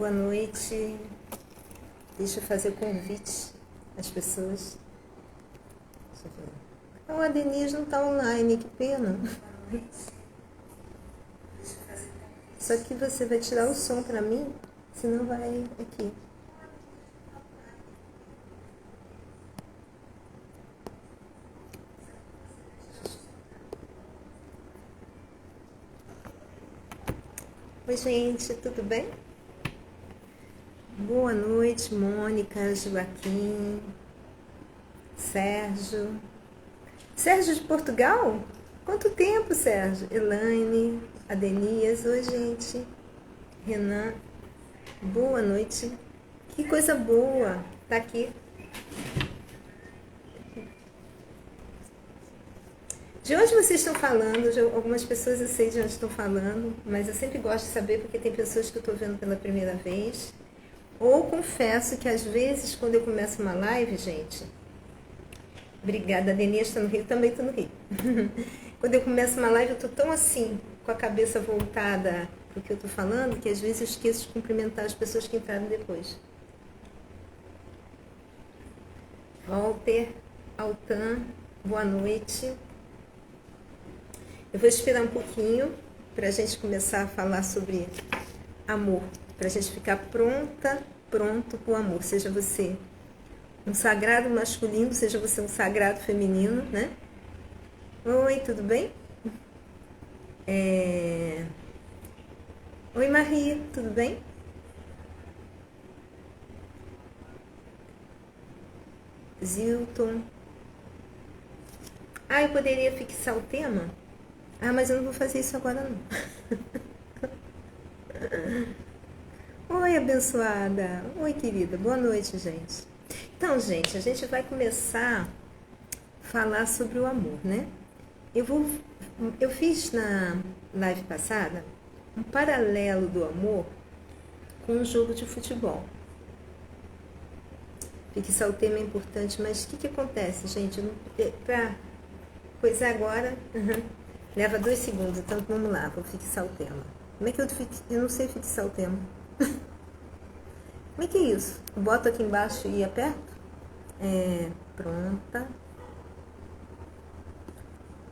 Boa noite. Deixa eu fazer o convite às pessoas. Deixa eu ver. A Denise não está online, que pena. Só que você vai tirar o som para mim, senão vai aqui. Oi, gente, tudo bem? Boa noite, Mônica, Joaquim, Sérgio. Sérgio de Portugal? Quanto tempo, Sérgio? Elaine, Adenias, oi, gente. Renan, boa noite. Que coisa boa, tá aqui. De onde vocês estão falando? Algumas pessoas eu sei de onde estão falando, mas eu sempre gosto de saber porque tem pessoas que eu estou vendo pela primeira vez. Ou confesso que às vezes quando eu começo uma live, gente... Obrigada, a Denise está no Rio, também estou no Rio. Quando eu começo uma live eu estou tão assim, com a cabeça voltada para o que eu estou falando, que às vezes eu esqueço de cumprimentar as pessoas que entraram depois. Walter, Altan, boa noite. Eu vou esperar um pouquinho para a gente começar a falar sobre amor, para a gente ficar pronto para o amor, seja você um sagrado masculino, seja você um sagrado feminino, né? Oi, tudo bem? Oi, Maria, tudo bem? Zilton. Eu poderia fixar o tema? Mas eu não vou fazer isso agora, não. Oi, abençoada. Oi, querida. Boa noite, gente. Então, gente, a gente vai começar a falar sobre o amor, né? Eu fiz na live passada um paralelo do amor com um jogo de futebol. Fixar o tema é importante, mas o que acontece, gente? Para coisar agora... Leva 2 segundos, então vamos lá, vou fixar o tema. Como é que eu não sei fixar o tema? Como é que é isso? Eu boto aqui embaixo e aperto? Pronta.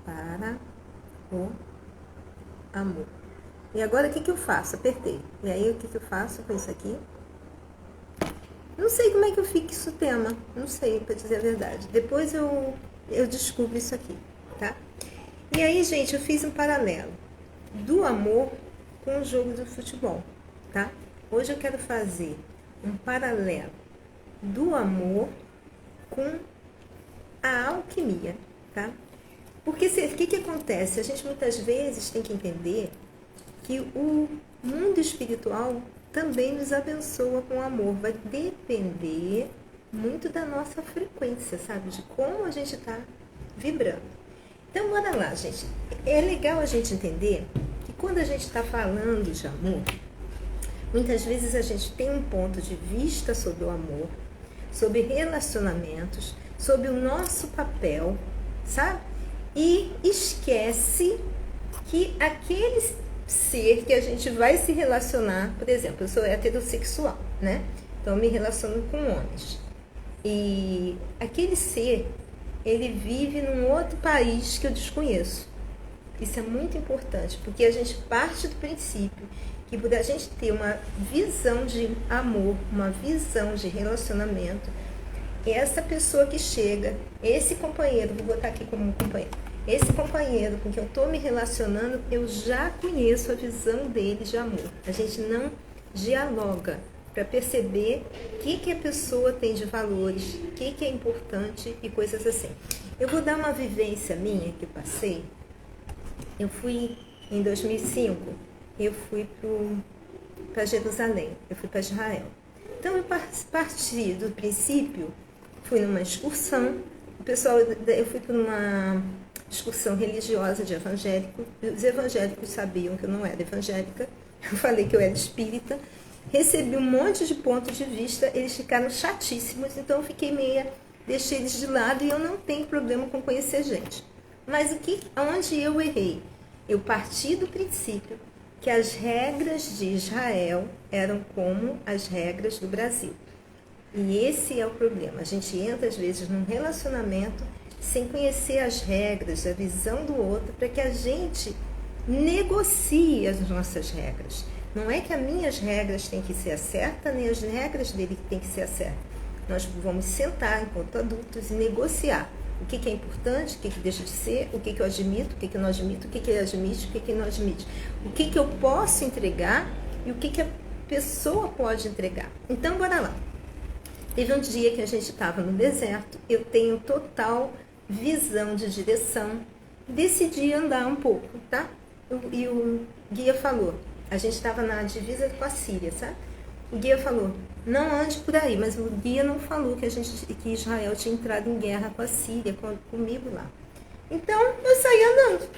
Para o amor. E agora o que eu faço? Apertei. E aí o que eu faço com isso aqui? Não sei como é que eu fixo o tema. Não sei, para dizer a verdade. Depois eu descubro isso aqui, tá? E aí, gente, eu fiz um paralelo do amor com o jogo de futebol, tá? Hoje eu quero fazer um paralelo do amor com a alquimia, tá? Porque o que acontece? A gente muitas vezes tem que entender que o mundo espiritual também nos abençoa com o amor. Vai depender muito da nossa frequência, sabe? De como a gente está vibrando. Então, bora lá, gente. É legal a gente entender que quando a gente está falando de amor, muitas vezes a gente tem um ponto de vista sobre o amor, sobre relacionamentos, sobre o nosso papel, sabe? E esquece que aquele ser que a gente vai se relacionar, por exemplo, eu sou heterossexual, né? Então, eu me relaciono com homens. E aquele ser... ele vive num outro país que eu desconheço. Isso é muito importante, porque a gente parte do princípio que por a gente ter uma visão de amor, uma visão de relacionamento, essa pessoa que chega, esse companheiro, vou botar aqui como companheiro, esse companheiro com quem eu estou me relacionando, eu já conheço a visão dele de amor. A gente não dialoga para perceber o que a pessoa tem de valores, o que é importante e coisas assim. Eu vou dar uma vivência minha que eu passei. Eu fui, em 2005, eu fui para Jerusalém, eu fui para Israel. Então, eu parti do princípio, fui numa excursão, eu fui para uma excursão religiosa de evangélico, os evangélicos sabiam que eu não era evangélica, eu falei que eu era espírita, recebi um monte de pontos de vista, eles ficaram chatíssimos, então eu fiquei deixei eles de lado e eu não tenho problema com conhecer gente. Mas onde eu errei? Eu parti do princípio que as regras de Israel eram como as regras do Brasil. E esse é o problema. A gente entra, às vezes, num relacionamento sem conhecer as regras, a visão do outro, para que a gente negocie as nossas regras. Não é que as minhas regras têm que ser a certa, nem as regras dele têm que ser a certa. Nós vamos sentar enquanto adultos e negociar o que é importante, o que deixa de ser, o que eu admito, o que eu não admito, o que ele admite, o que não admite. O que eu posso entregar e o que a pessoa pode entregar. Então, bora lá. Teve um dia que a gente estava no deserto, eu tenho total visão de direção, decidi andar um pouco, tá? E o guia falou, a gente estava na divisa com a Síria, sabe? O guia falou, não ande por aí, mas o guia não falou que Israel tinha entrado em guerra com a Síria, comigo lá. Então, eu saí andando,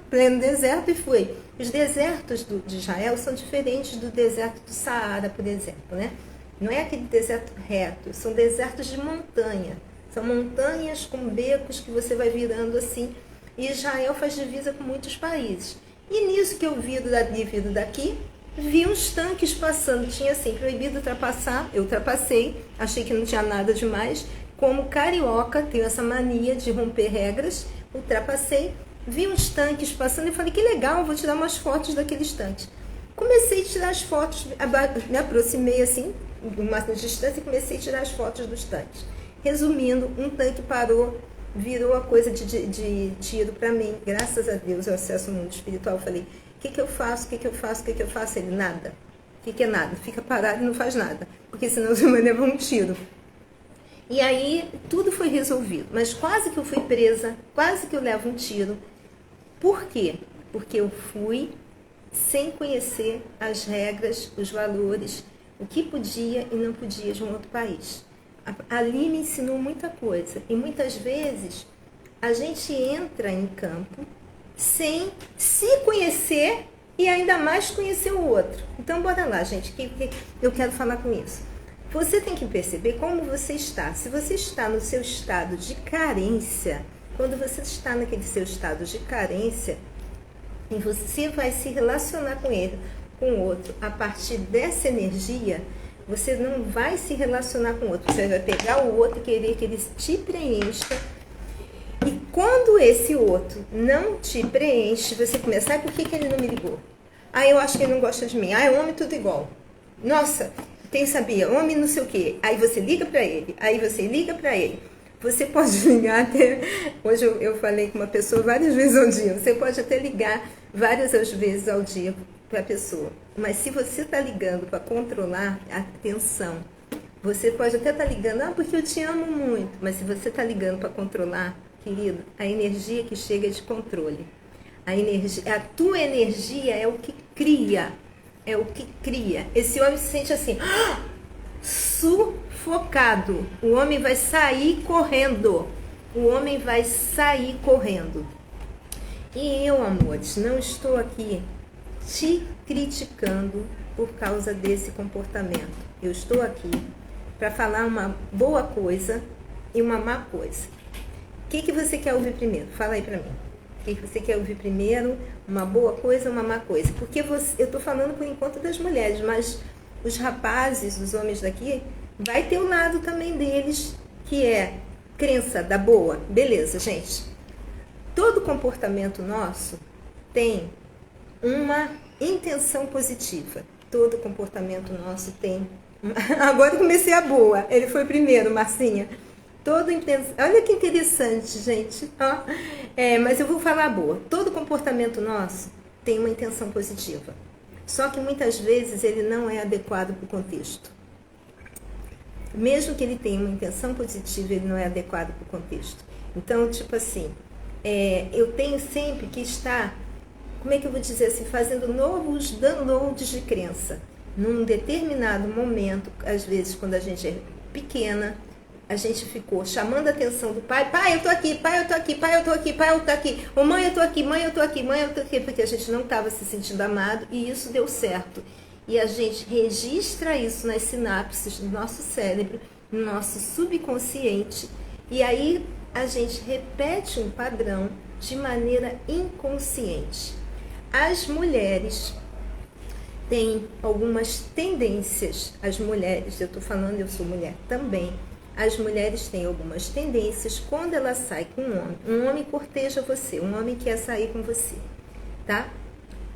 pleno deserto, e fui. Os desertos de Israel são diferentes do deserto do Saara, por exemplo, né? Não é aquele deserto reto, são desertos de montanha. São montanhas com becos que você vai virando assim. E Israel faz divisa com muitos países. E nisso que eu vindo daqui, vi uns tanques passando. Tinha assim, proibido ultrapassar. Eu ultrapassei, achei que não tinha nada demais. Como carioca, tenho essa mania de romper regras. Ultrapassei, vi uns tanques passando e falei, que legal, vou tirar umas fotos daqueles tanques. Comecei a tirar as fotos, me aproximei assim, uma distância, e comecei a tirar as fotos dos tanques. Resumindo, um tanque parou, virou a coisa de tiro para mim. Graças a Deus, eu acesso ao mundo espiritual. Eu falei, o que eu faço, o que eu faço, o que eu faço? Ele, nada. O que é nada? Fica parado e não faz nada, porque senão você vai levar um tiro. E aí, tudo foi resolvido. Mas quase que eu fui presa, quase que eu levo um tiro. Por quê? Porque eu fui sem conhecer as regras, os valores, o que podia e não podia de um outro país. Ali me ensinou muita coisa. E muitas vezes a gente entra em campo sem se conhecer e ainda mais conhecer o outro. Então, bora lá, gente, que eu quero falar com isso. Você tem que perceber como você está. Se você está no seu estado de carência, quando você está naquele seu estado de carência, e você vai se relacionar com ele, com o outro, a partir dessa energia, você não vai se relacionar com o outro. Você vai pegar o outro e querer que ele te preencha. E quando esse outro não te preenche, você começa, por que ele não me ligou? Eu acho que ele não gosta de mim. É homem tudo igual. Nossa, sabia, homem não sei o quê. Aí você liga para ele, aí você liga para ele. Você pode ligar até... Hoje eu falei com uma pessoa várias vezes ao dia. Você pode até ligar várias vezes ao dia para a pessoa. Mas se você está ligando para controlar a atenção, você pode até estar ligando, porque eu te amo muito. Mas se você está ligando para controlar, querido, a energia que chega é de controle. A tua energia é o que cria. É o que cria. Esse homem se sente assim... sufocado. O homem vai sair correndo. O homem vai sair correndo. E eu, amores, não estou aqui te criticando por causa desse comportamento. Eu estou aqui para falar uma boa coisa e uma má coisa. O que você quer ouvir primeiro? Fala aí para mim. O que você quer ouvir primeiro? Uma boa coisa ou uma má coisa? Porque eu estou falando por enquanto das mulheres, mas os rapazes, os homens daqui, vai ter o lado também deles, que é crença da boa. Beleza, gente. Todo comportamento nosso tem uma intenção positiva. Todo comportamento nosso tem... Agora eu comecei a boa. Ele foi primeiro, Marcinha. Olha que interessante, gente. Mas eu vou falar a boa. Todo comportamento nosso tem uma intenção positiva. Só que muitas vezes ele não é adequado para o contexto. Mesmo que ele tenha uma intenção positiva, ele não é adequado para o contexto. Então, tipo assim, eu tenho sempre que estar, como é que eu vou dizer assim, fazendo novos downloads de crença. Num determinado momento, às vezes quando a gente é pequena, a gente ficou chamando a atenção do pai. Pai, eu tô aqui, pai, eu tô aqui, pai, eu tô aqui, pai, eu tô aqui. Ô, mãe, eu tô aqui, mãe, eu tô aqui, mãe, eu tô aqui. Porque a gente não estava se sentindo amado e isso deu certo. E a gente registra isso nas sinapses do nosso cérebro, no nosso subconsciente. E aí a gente repete um padrão de maneira inconsciente. As mulheres têm algumas tendências. As mulheres, eu estou falando, eu sou mulher também. As mulheres têm algumas tendências quando ela sai com um homem corteja você, um homem quer sair com você, tá?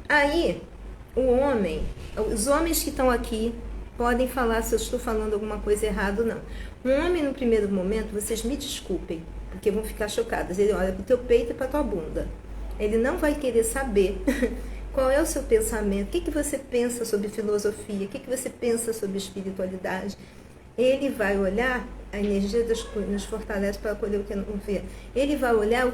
Aí, os homens que estão aqui podem falar se eu estou falando alguma coisa errada ou não. Um homem, no primeiro momento, vocês me desculpem, porque vão ficar chocadas. Ele olha para o teu peito e para a tua bunda. Ele não vai querer saber qual é o seu pensamento, o que você pensa sobre filosofia, o que você pensa sobre espiritualidade. Ele vai olhar, a energia nos fortalece para acolher o que não vê. Ele vai olhar o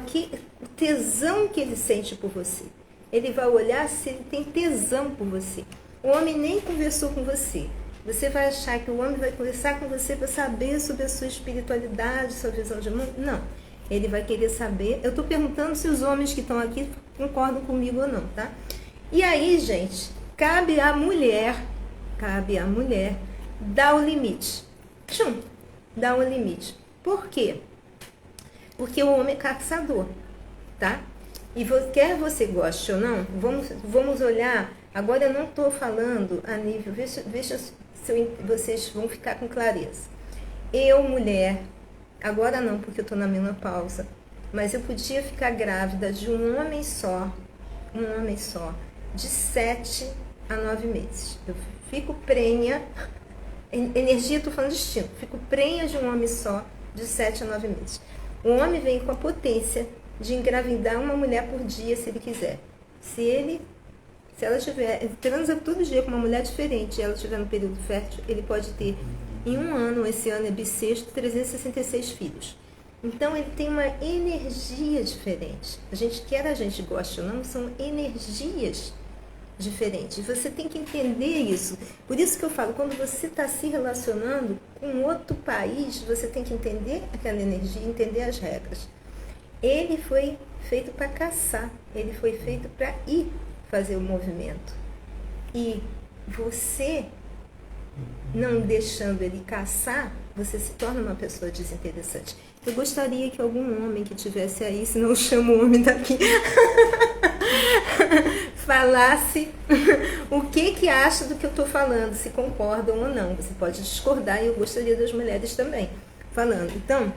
tesão que ele sente por você. Ele vai olhar se ele tem tesão por você. O homem nem conversou com você. Você vai achar que o homem vai conversar com você para saber sobre a sua espiritualidade, sua visão de mundo? Não. Ele vai querer saber. Eu estou perguntando se os homens que estão aqui concordam comigo ou não, tá? E aí, gente, cabe à mulher dar o limite. Dá um limite. Por quê? Porque o homem é caçador, tá? E quer você goste ou não, vamos olhar. Agora eu não estou falando a nível, veja se vocês vão ficar com clareza. Eu, mulher, agora não, porque eu estou na menopausa, mas eu podia ficar grávida de um homem só, de 7 a 9 meses. Eu fico prenha, energia, estou falando de instinto, fico prenha de um homem só, de 7 a 9 meses. O homem vem com a potência de engravidar uma mulher por dia, se ele quiser. Se ela tiver, ele transa todo dia com uma mulher diferente e ela estiver no período fértil, ele pode ter, em um ano, esse ano é bissexto, 366 filhos. Então, ele tem uma energia diferente. A gente goste ou não, são energias diferentes. Você tem que entender isso. Por isso que eu falo, quando você está se relacionando com outro país, você tem que entender aquela energia, entender as regras. Ele foi feito para caçar, ele foi feito para ir fazer o movimento. E você, não deixando ele caçar, você se torna uma pessoa desinteressante. Eu gostaria que algum homem que estivesse aí, se não chamo o homem daqui, falasse o que acha do que eu estou falando, se concordam ou não. Você pode discordar e eu gostaria das mulheres também falando. Então,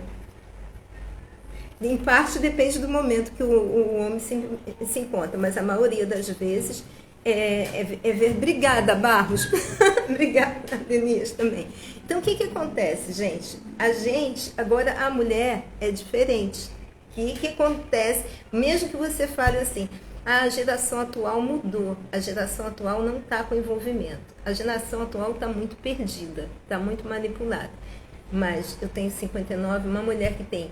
em parte depende do momento que o homem se encontra, mas a maioria das vezes é ver. Obrigada, Barros. Obrigada, Denise, também. Então, o que acontece, gente? Agora a mulher é diferente. O que acontece? Mesmo que você fale assim, a geração atual mudou, a geração atual não está com envolvimento, a geração atual está muito perdida, está muito manipulada. Mas eu tenho 59, uma mulher que tem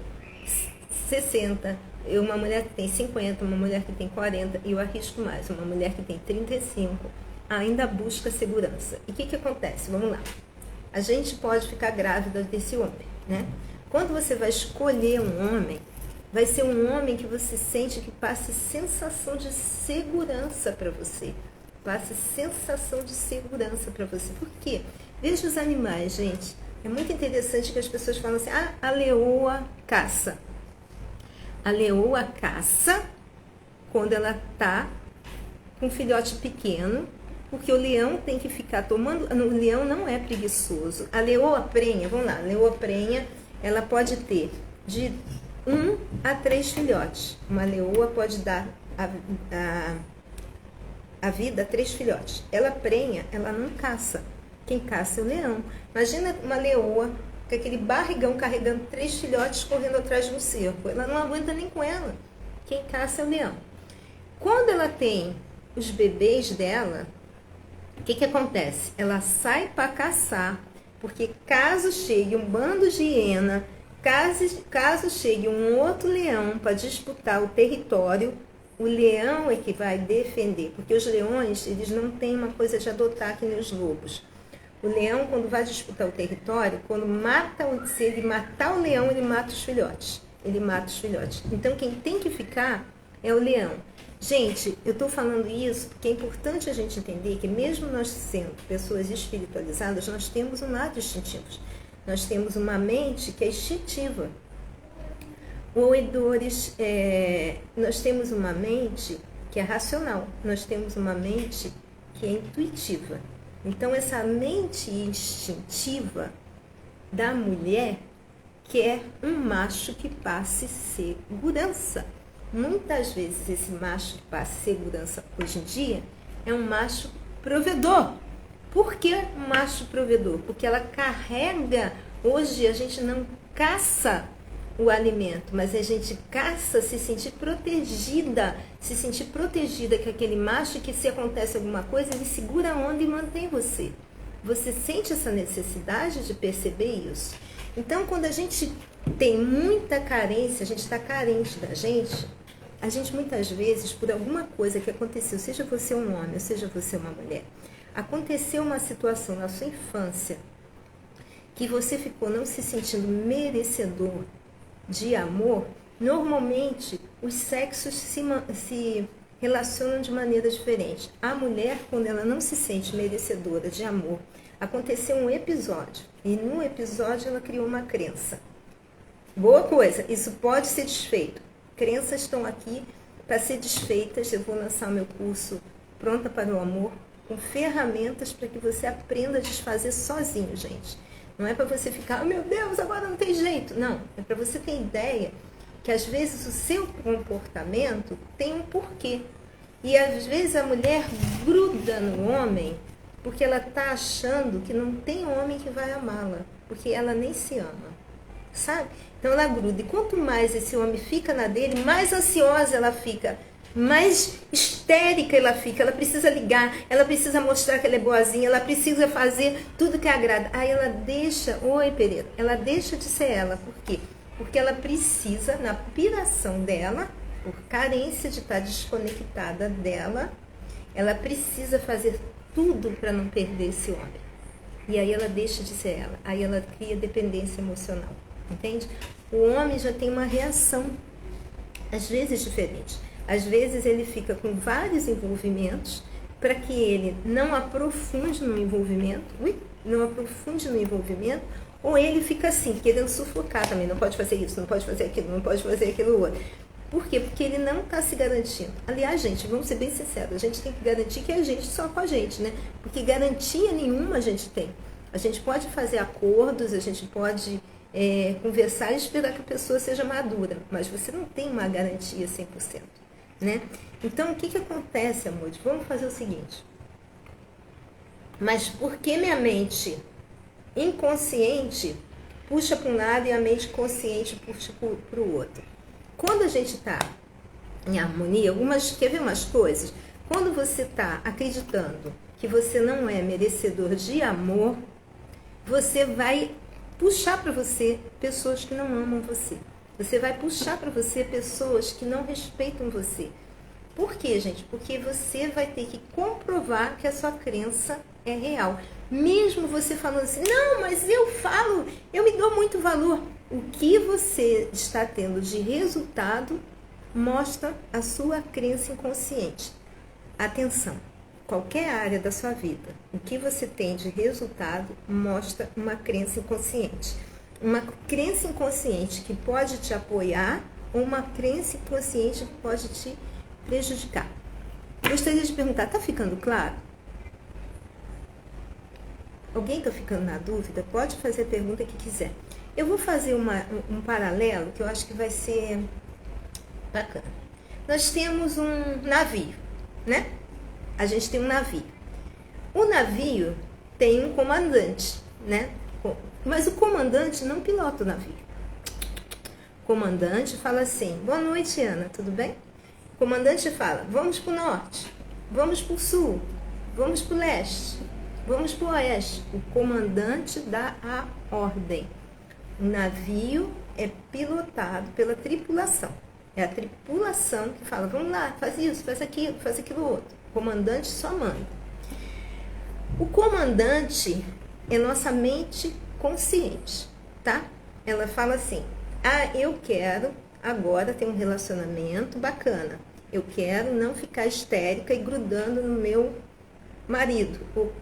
60, uma mulher que tem 50, uma mulher que tem 40, e eu arrisco mais, uma mulher que tem 35, ainda busca segurança. E o que acontece? Vamos lá. A gente pode ficar grávida desse homem, né? Quando você vai escolher um homem, vai ser um homem que você sente que passe sensação de segurança para você. Passe sensação de segurança para você. Por quê? Veja os animais, gente. É muito interessante que as pessoas falam assim, a leoa caça. A leoa caça quando ela está com um filhote pequeno, porque o leão tem que ficar tomando... O leão não é preguiçoso. A leoa prenha, vamos lá, a leoa prenha, ela pode ter de 1 a 3 filhotes. Uma leoa pode dar a vida a 3 filhotes. Ela prenha, ela não caça. Quem caça é o leão. Imagina uma leoa com aquele barrigão carregando 3 filhotes correndo atrás de um cerco. Ela não aguenta nem com ela. Quem caça é o leão. Quando ela tem os bebês dela, o que acontece? Ela sai para caçar, porque caso chegue um bando de hiena, caso chegue um outro leão para disputar o território, o leão é que vai defender, porque os leões, eles não têm uma coisa de adotar que nem os lobos. O leão, quando vai disputar o território, se ele matar o leão, ele mata os filhotes. Ele mata os filhotes. Então, quem tem que ficar é o leão. Gente, eu estou falando isso porque é importante a gente entender que mesmo nós sendo pessoas espiritualizadas, nós temos um lado instintivo. Nós temos uma mente que é instintiva. Roedores, nós temos uma mente que é racional. Nós temos uma mente que é intuitiva. Então, essa mente instintiva da mulher quer um macho que passe segurança. Muitas vezes esse macho que passe segurança hoje em dia é um macho provedor. Por que um macho provedor? Porque ela carrega, hoje a gente não caça o alimento, mas a gente caça se sentir protegida que aquele macho, que se acontece alguma coisa, ele segura a onda e mantém você. Você sente essa necessidade de perceber isso? Então, quando a gente tem muita carência, a gente está carente da gente, a gente muitas vezes, por alguma coisa que aconteceu, seja você um homem, seja você uma mulher, aconteceu uma situação na sua infância que você ficou não se sentindo merecedor de amor, normalmente os sexos se relacionam de maneira diferente. A mulher, quando ela não se sente merecedora de amor, aconteceu um episódio, e no episódio ela criou uma crença. Boa coisa, isso pode ser desfeito. Crenças estão aqui para ser desfeitas. Eu vou lançar o meu curso Pronta para o Amor, com ferramentas para que você aprenda a desfazer sozinho, gente. Não é para você ficar, oh, meu Deus, agora não tem jeito. Não, é para você ter ideia que às vezes o seu comportamento tem um porquê. E às vezes a mulher gruda no homem porque ela está achando que não tem homem que vai amá-la, porque ela nem se ama, sabe? Então ela gruda. E quanto mais esse homem fica na dele, mais ansiosa ela fica, mais histérica ela fica. Ela precisa ligar, ela precisa mostrar que ela é boazinha, ela precisa fazer tudo que agrada. Aí ela deixa, oi Pereira, ela deixa de ser ela. Por quê? Porque ela precisa, na piração dela, por carência de estar desconectada dela, ela precisa fazer tudo para não perder esse homem. E aí ela deixa de ser ela. Aí ela cria dependência emocional. Entende? O homem já tem uma reação, às vezes diferente. Às vezes ele fica com vários envolvimentos para que ele não aprofunde no envolvimento, ou ele fica assim, querendo sufocar também. Não pode fazer isso, não pode fazer aquilo, não pode fazer aquilo outro. Por quê? Porque ele não está se garantindo. Aliás, gente, vamos ser bem sinceros, a gente tem que garantir que é a gente só com a gente, né? Porque garantia nenhuma a gente tem. A gente pode fazer acordos, a gente pode conversar e esperar que a pessoa seja madura, mas você não tem uma garantia 100%, né? Então, o que acontece, amor? Vamos fazer o seguinte. Mas por que minha mente inconsciente puxa para um lado e a mente consciente puxa para o outro? Quando a gente está em harmonia, quer ver umas coisas? Quando você está acreditando que você não é merecedor de amor, você vai puxar para você pessoas que não amam você. Você vai puxar para você pessoas que não respeitam você. Por quê, gente? Porque você vai ter que comprovar que a sua crença é real. Mesmo você falando assim, não, mas eu me dou muito valor. O que você está tendo de resultado mostra a sua crença inconsciente. Atenção, qualquer área da sua vida, o que você tem de resultado mostra uma crença inconsciente. Uma crença inconsciente que pode te apoiar ou uma crença inconsciente que pode te prejudicar. Gostaria de perguntar, tá ficando claro? Alguém está ficando na dúvida? Pode fazer a pergunta que quiser. Eu vou fazer um paralelo que eu acho que vai ser bacana. Nós temos um navio, né? A gente tem um navio. O navio tem um comandante, né? Mas o comandante não pilota o navio. O comandante fala assim, boa noite, Ana, tudo bem? O comandante fala, vamos para o norte, vamos para o sul, vamos para o leste, vamos para o oeste. O comandante dá a ordem. O navio é pilotado pela tripulação. É a tripulação que fala, vamos lá, faz isso, faz aquilo outro. O comandante só manda. O comandante é nossa mente consciente, tá? Ela fala assim, eu quero agora ter um relacionamento bacana. Eu quero não ficar histérica e grudando no meu marido,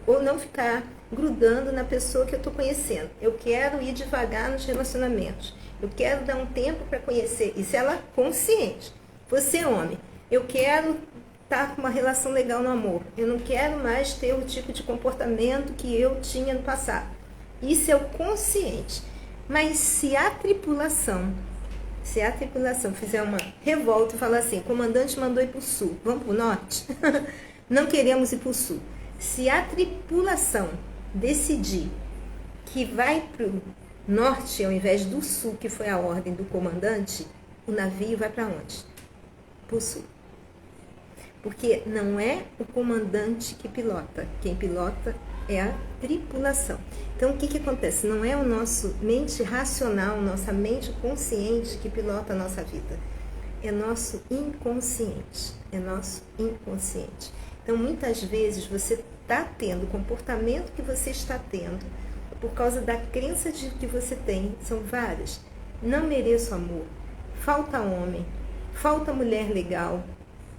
ou não ficar grudando na pessoa que eu estou conhecendo. Eu quero ir devagar nos relacionamentos. Eu quero dar um tempo para conhecer. Isso ela é consciente. Você, homem, eu quero estar com uma relação legal no amor. Eu não quero mais ter o tipo de comportamento que eu tinha no passado. Isso é o consciente. Mas se a tripulação fizer uma revolta e falar assim, o comandante mandou ir para o sul, vamos para o norte? Não queremos ir para o sul. Se a tripulação decidir que vai para o norte ao invés do sul, que foi a ordem do comandante, o navio vai para onde? Para o sul. Porque não é o comandante que pilota. Quem pilota é a tripulação. Então, o que acontece? Não é o nosso mente racional, nossa mente consciente que pilota a nossa vida. É nosso inconsciente. É nosso inconsciente. Então, muitas vezes, você está tendo o comportamento que você está tendo por causa da crença que você tem. São várias. Não mereço amor. Falta homem. Falta mulher legal.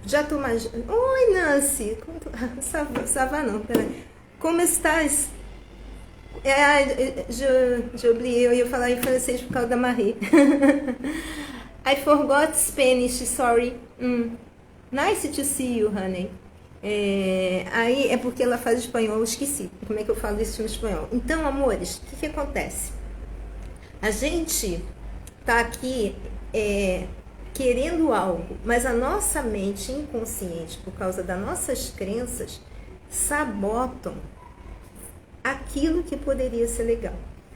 Já tô mais... Oi, Nancy. Sava não, peraí. Como estás? Eu ia falar em francês por causa da Marie. I forgot Spanish, sorry. Nice to see you, honey. Aí é porque ela faz espanhol, eu esqueci. Como é que eu falo isso em espanhol? Então, amores, o que acontece? A gente tá aqui querendo algo, mas a nossa mente inconsciente, por causa das nossas crenças, sabotam aquilo que poderia ser legal.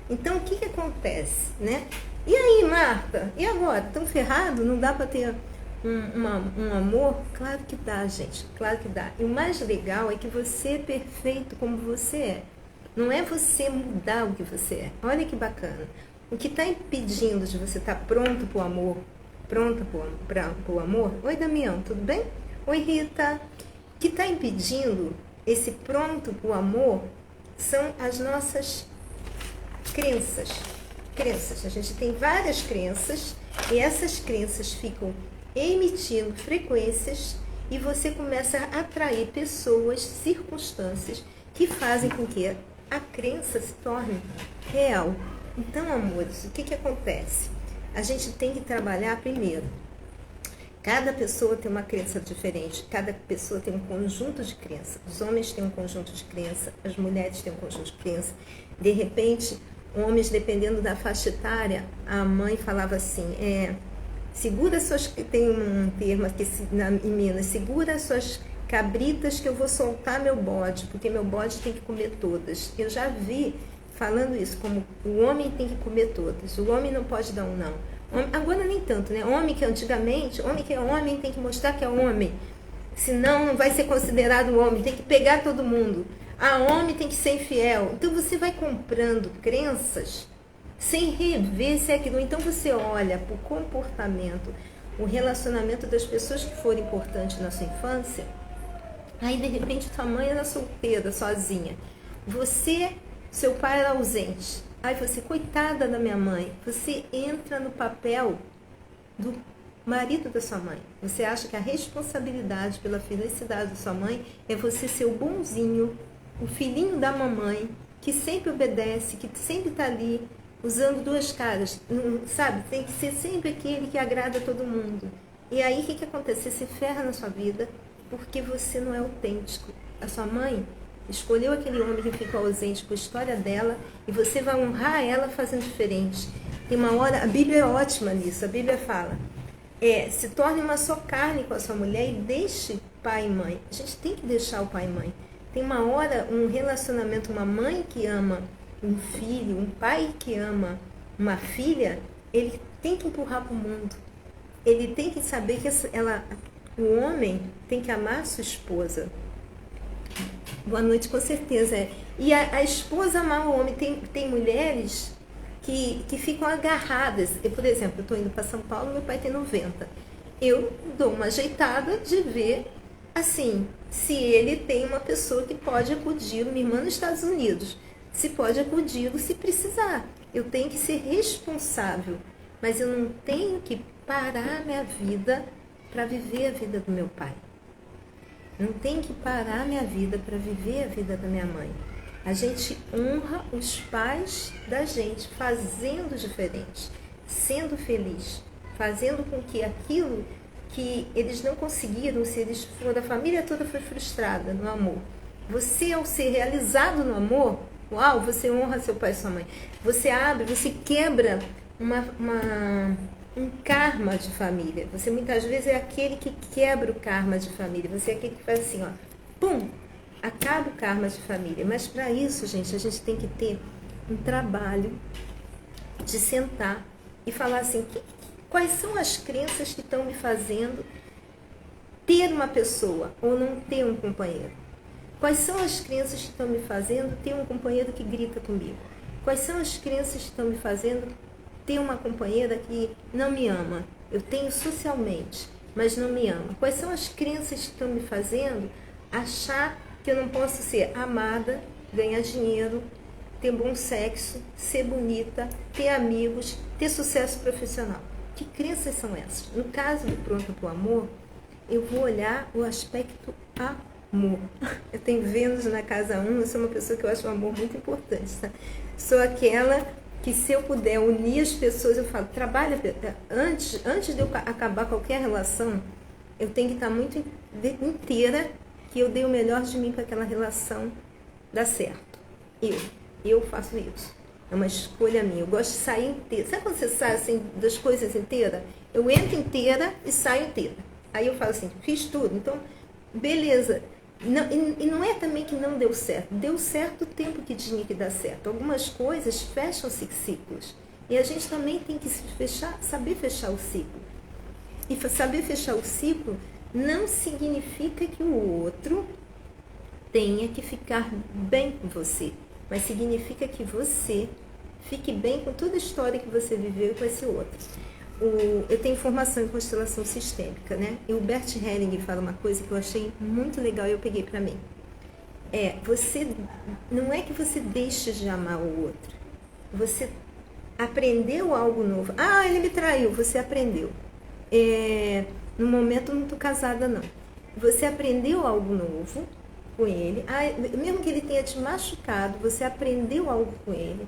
Então, o que acontece, né? E aí, Marta? E agora? Tão ferrado? Não dá para ter um amor? Claro que dá, gente. Claro que dá. E o mais legal é que você é perfeito como você é. Não é você mudar o que você é. Olha que bacana. O que está impedindo de você estar pronto para o amor, pronta para o amor? Oi, Damião, tudo bem? Oi, Rita. O que está impedindo esse pronto para o amor são as nossas crenças. A gente tem várias crenças e essas crenças ficam emitindo frequências e você começa a atrair pessoas, circunstâncias que fazem com que a crença se torne real. Então, amores, o que acontece? A gente tem que trabalhar primeiro. Cada pessoa tem uma crença diferente, cada pessoa tem um conjunto de crenças. Os homens têm um conjunto de crença, as mulheres têm um conjunto de crença. De repente, homens, dependendo da faixa etária, a mãe falava assim, segura suas... Tem um termo aqui em Minas, segura suas cabritas que eu vou soltar meu bode, porque meu bode tem que comer todas. Eu já vi falando isso, como o homem tem que comer todas, o homem não pode dar um não. Agora nem tanto, né? Homem que antigamente, homem que é homem tem que mostrar que é homem. Senão não vai ser considerado homem, tem que pegar todo mundo. Homem tem que ser infiel. Então você vai comprando crenças sem rever se é aquilo. Então você olha para o comportamento, o relacionamento das pessoas que foram importantes na sua infância. Aí de repente sua mãe era solteira, sozinha. Seu pai era ausente. Aí você, coitada da minha mãe, você entra no papel do marido da sua mãe. Você acha que a responsabilidade pela felicidade da sua mãe é você ser o bonzinho, o filhinho da mamãe, que sempre obedece, que sempre está ali, usando duas caras, sabe? Tem que ser sempre aquele que agrada a todo mundo. E aí o que acontece? Você se ferra na sua vida porque você não é autêntico. A sua mãe escolheu aquele homem que ficou ausente com a história dela e você vai honrar ela fazendo diferente. Tem uma hora, a Bíblia é ótima nisso, a Bíblia fala, se torne uma só carne com a sua mulher e deixe pai e mãe. A gente tem que deixar o pai e mãe. Tem uma hora, um relacionamento, uma mãe que ama um filho, um pai que ama uma filha, ele tem que empurrar para o mundo. Ele tem que saber que o homem tem que amar a sua esposa. Boa noite, com certeza. E a esposa amar o homem. Tem mulheres que ficam agarradas. Por exemplo, eu estou indo para São Paulo, meu pai tem 90. Eu dou uma ajeitada de ver, assim, se ele tem uma pessoa que pode acudir, minha irmã nos Estados Unidos, se pode acudir se precisar. Eu tenho que ser responsável, mas eu não tenho que parar minha vida para viver a vida do meu pai. Não tenho que parar minha vida para viver a vida da minha mãe. A gente honra os pais da gente, fazendo diferente, sendo feliz, fazendo com que aquilo que eles não conseguiram, se eles foram, a família toda foi frustrada no amor. Você, ao ser realizado no amor, uau, você honra seu pai e sua mãe. Você abre, você quebra um karma de família. Você muitas vezes é aquele que quebra o karma de família. Você é aquele que faz assim, ó, pum, acaba o karma de família. Mas para isso, gente, a gente tem que ter um trabalho de sentar e falar assim, quais são as crenças que estão me fazendo ter uma pessoa ou não ter um companheiro? Quais são as crenças que estão me fazendo ter um companheiro que grita comigo? Quais são as crenças que estão me fazendo ter uma companheira que não me ama? Eu tenho socialmente, mas não me ama. Quais são as crenças que estão me fazendo achar que eu não posso ser amada, ganhar dinheiro, ter bom sexo, ser bonita, ter amigos, ter sucesso profissional? Que crenças são essas? No caso do Pronta para o Amor, eu vou olhar o aspecto amor. Eu tenho Vênus na casa 1, eu sou uma pessoa que eu acho o amor muito importante. Tá? Sou aquela que, se eu puder unir as pessoas, eu falo, trabalha, antes de eu acabar qualquer relação, eu tenho que estar muito inteira, que eu dei o melhor de mim para aquela relação dar certo. Eu faço isso. É uma escolha minha. Eu gosto de sair inteira. Sabe quando você sai assim, das coisas inteiras? Eu entro inteira e saio inteira. Aí eu falo assim, fiz tudo. Então, beleza. Não, e não é também que não deu certo. Deu certo o tempo que tinha que dar certo. Algumas coisas fecham-se ciclos. E a gente também tem que saber fechar o ciclo. E saber fechar o ciclo não significa que o outro tenha que ficar bem com você. Mas significa que você fique bem com toda a história que você viveu com esse outro. Eu tenho formação em constelação sistêmica, né? E o Bert Helling fala uma coisa que eu achei muito legal e eu peguei para mim. Não é que você deixe de amar o outro. Você aprendeu algo novo. Ah, ele me traiu. Você aprendeu. No momento eu não estou casada, não. Você aprendeu algo novo com ele, mesmo que ele tenha te machucado, você aprendeu algo com ele.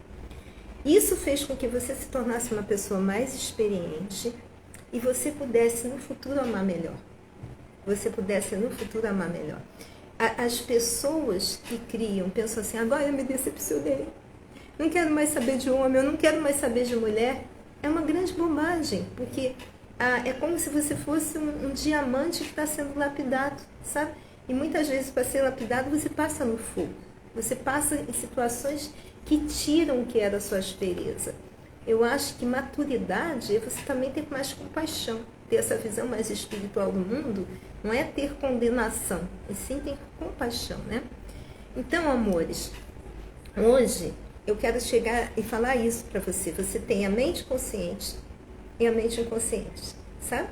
Isso fez com que você se tornasse uma pessoa mais experiente e você pudesse no futuro amar melhor. As pessoas que criam, pensam assim, agora eu me decepcionei, não quero mais saber de homem, eu não quero mais saber de mulher. É uma grande bobagem, porque é como se você fosse um diamante que está sendo lapidado, sabe? E muitas vezes, para ser lapidado, você passa no fogo. Você passa em situações que tiram o que era a sua aspereza. Eu acho que maturidade é você também ter mais compaixão. Ter essa visão mais espiritual do mundo não é ter condenação, e sim ter compaixão, né? Então, amores, hoje eu quero chegar e falar isso para você. Você tem a mente consciente e a mente inconsciente, sabe?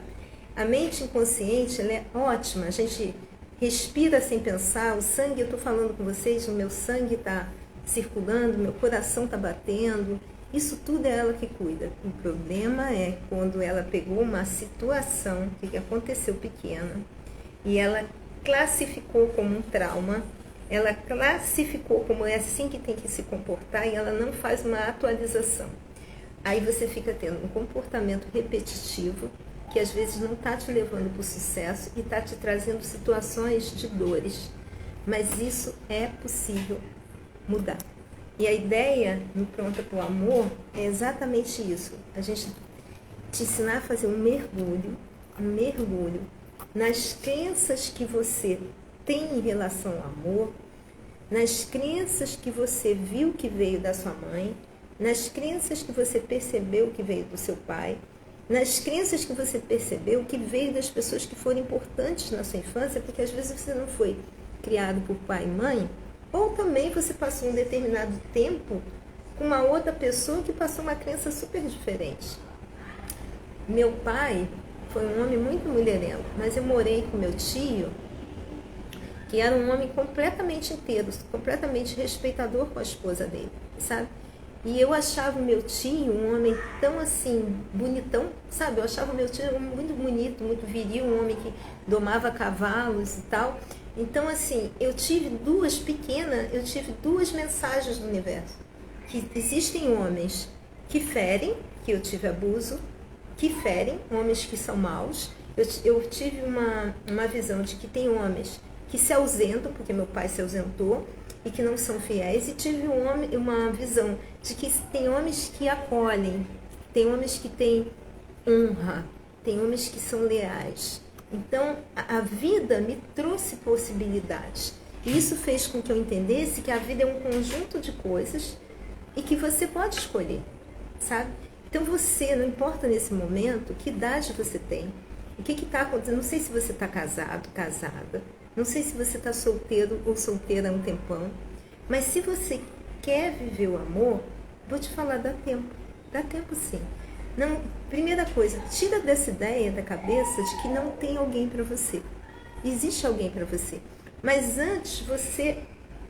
A mente inconsciente, ela é ótima. A gente respira sem pensar, o sangue, eu estou falando com vocês, o meu sangue está circulando, meu coração está batendo, isso tudo é ela que cuida. O problema é quando ela pegou uma situação que aconteceu pequena e ela classificou como um trauma, ela classificou como é assim que tem que se comportar e ela não faz uma atualização. Aí você fica tendo um comportamento repetitivo, que às vezes não está te levando para o sucesso e está te trazendo situações de dores. Mas isso é possível mudar. E a ideia no Pronta para o Amor é exatamente isso. A gente te ensinar a fazer um mergulho nas crenças que você tem em relação ao amor, nas crenças que você viu que veio da sua mãe, nas crenças que você percebeu que veio do seu pai, nas crenças que você percebeu que veio das pessoas que foram importantes na sua infância, porque às vezes você não foi criado por pai e mãe, ou também você passou um determinado tempo com uma outra pessoa que passou uma crença super diferente. Meu pai foi um homem muito mulherengo, mas eu morei com meu tio, que era um homem completamente inteiro, completamente respeitador com a esposa dele, sabe? E eu achava o meu tio um homem tão assim, bonitão, sabe? Eu achava o meu tio um homem muito bonito, muito viril, um homem que domava cavalos e tal. Então, assim, eu tive duas mensagens do universo. Que existem homens que ferem, que eu tive abuso, que ferem, homens que são maus, Eu tive uma visão de que tem homens que se ausentam, porque meu pai se ausentou, e que não são fiéis, e tive uma visão de que tem homens que acolhem, tem homens que têm honra, tem homens que são leais. Então, a vida me trouxe possibilidades. E isso fez com que eu entendesse que a vida é um conjunto de coisas e que você pode escolher, sabe? Então você, não importa nesse momento que idade você tem, o que está acontecendo, não sei se você está casado, casada, não sei se você está solteiro ou solteira há um tempão, mas se você quer viver o amor, vou te falar, dá tempo sim. Não, primeira coisa, tira dessa ideia da cabeça de que não tem alguém para você. Existe alguém para você. Mas antes, você,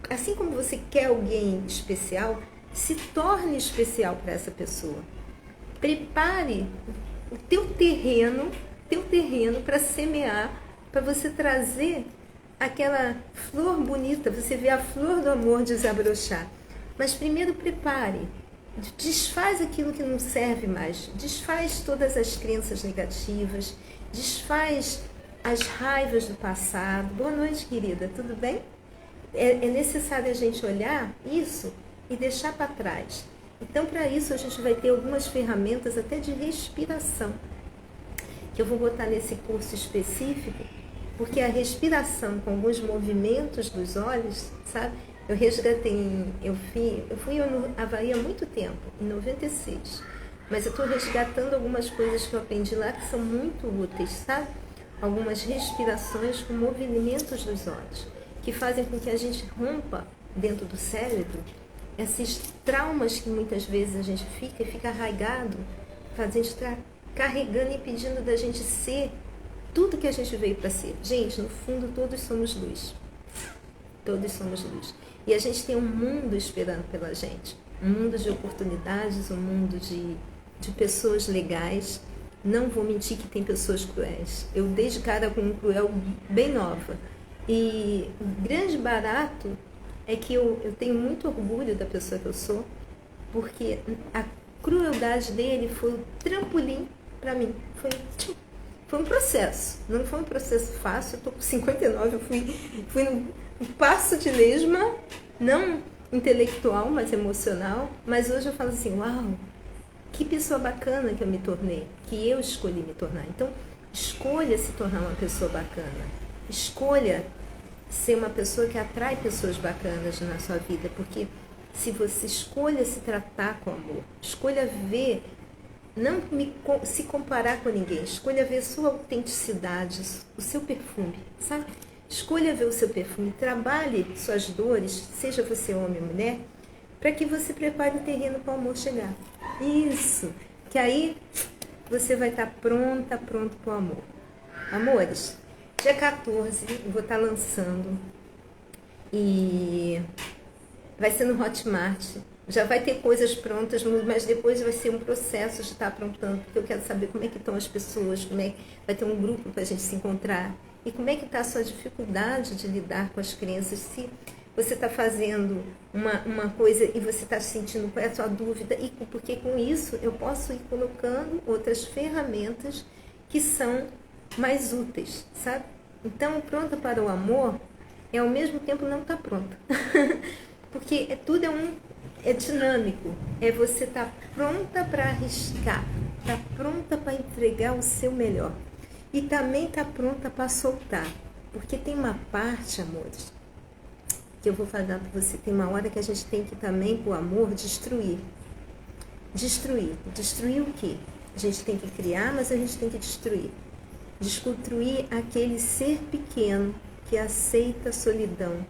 assim como você quer alguém especial, se torne especial para essa pessoa. Prepare o teu terreno para semear, para você trazer aquela flor bonita, você vê a flor do amor desabrochar. Mas primeiro prepare, desfaz aquilo que não serve mais, desfaz todas as crenças negativas, desfaz as raivas do passado. Boa noite, querida, tudo bem? É necessário a gente olhar isso e deixar para trás. Então, para isso, a gente vai ter algumas ferramentas até de respiração, que eu vou botar nesse curso específico, porque a respiração com alguns movimentos dos olhos, sabe? Eu resgatei, eu fui no Havaí há muito tempo, em 96, mas eu estou resgatando algumas coisas que eu aprendi lá que são muito úteis, sabe? Algumas respirações com movimentos dos olhos, que fazem com que a gente rompa dentro do cérebro esses traumas que muitas vezes a gente fica arraigado, a gente está carregando e pedindo da gente ser tudo que a gente veio para ser. Gente, no fundo todos somos luz. Todos somos luz. E a gente tem um mundo esperando pela gente. Um mundo de oportunidades, um mundo de pessoas legais. Não vou mentir que tem pessoas cruéis. Eu dei de cara com um cruel bem nova. E o grande barato é que eu tenho muito orgulho da pessoa que eu sou, porque a crueldade dele foi o trampolim para mim. Foi um processo. Não foi um processo fácil. Eu tô com 59, eu fui no passo de lesma, não intelectual, mas emocional. Mas hoje eu falo assim, uau, que pessoa bacana que eu me tornei, que eu escolhi me tornar. Então, escolha se tornar uma pessoa bacana. Escolha ser uma pessoa que atrai pessoas bacanas na sua vida, porque se você escolha se tratar com amor, escolha ver, não se comparar com ninguém, escolha ver sua autenticidade, o seu perfume, sabe? Escolha ver o seu perfume, trabalhe suas dores, seja você homem ou mulher, para que você prepare o terreno para o amor chegar. Isso, que aí você vai estar pronto para o amor. Amores, dia 14 eu vou estar lançando e vai ser no Hotmart. Já vai ter coisas prontas, mas depois vai ser um processo de estar aprontando, porque eu quero saber como é que estão as pessoas, como é que vai ter um grupo para a gente se encontrar e como é que está a sua dificuldade de lidar com as crenças, se você está fazendo uma coisa e você está sentindo qual é a sua dúvida, e porque com isso eu posso ir colocando outras ferramentas que são mais úteis, sabe? Então, pronta para o amor é ao mesmo tempo não estar pronta, porque tudo é dinâmico, é você estar pronta para arriscar, estar pronta para entregar o seu melhor e também estar pronta para soltar, porque tem uma parte, amores, que eu vou falar para você, tem uma hora que a gente tem que também, com o amor, destruir o quê? A gente tem que criar, mas a gente tem que destruir, desconstruir aquele ser pequeno que aceita a solidão,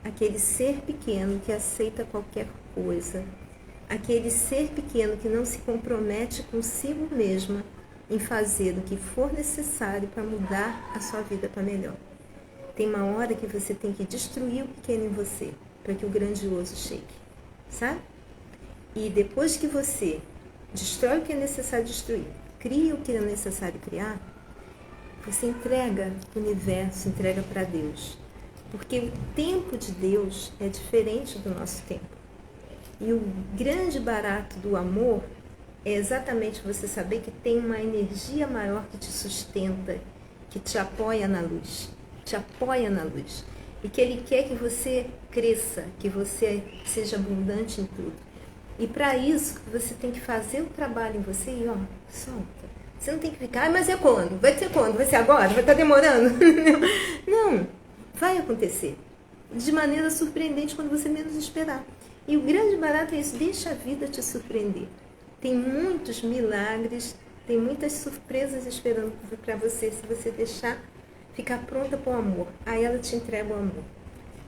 aquele ser pequeno que aceita qualquer coisa, aquele ser pequeno que não se compromete consigo mesma em fazer o que for necessário para mudar a sua vida para melhor. Tem uma hora que você tem que destruir o pequeno em você, para que o grandioso chegue, sabe? E depois que você destrói o que é necessário destruir, cria o que é necessário criar, você entrega o universo, entrega para Deus. Porque o tempo de Deus é diferente do nosso tempo. E o grande barato do amor é exatamente você saber que tem uma energia maior que te sustenta, que te apoia na luz. Te apoia na luz. E que Ele quer que você cresça, que você seja abundante em tudo. E para isso, você tem que fazer o trabalho em você e, ó, solta. Você não tem que ficar, mas é quando? Vai ser quando? Vai ser agora? Vai estar demorando? Não, vai acontecer. De maneira surpreendente quando você menos esperar. E o grande barato é isso, deixa a vida te surpreender. Tem muitos milagres, tem muitas surpresas esperando para você, se você deixar ficar pronta para o amor. Aí ela te entrega o amor.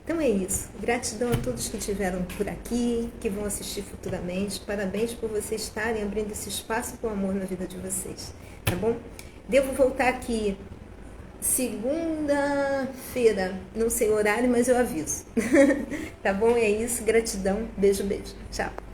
Então é isso. Gratidão a todos que estiveram por aqui, que vão assistir futuramente. Parabéns por vocês estarem abrindo esse espaço para o amor na vida de vocês. Tá bom? Devo voltar aqui segunda-feira. Não sei o horário, mas eu aviso. Tá bom? É isso. Gratidão. Beijo, beijo. Tchau.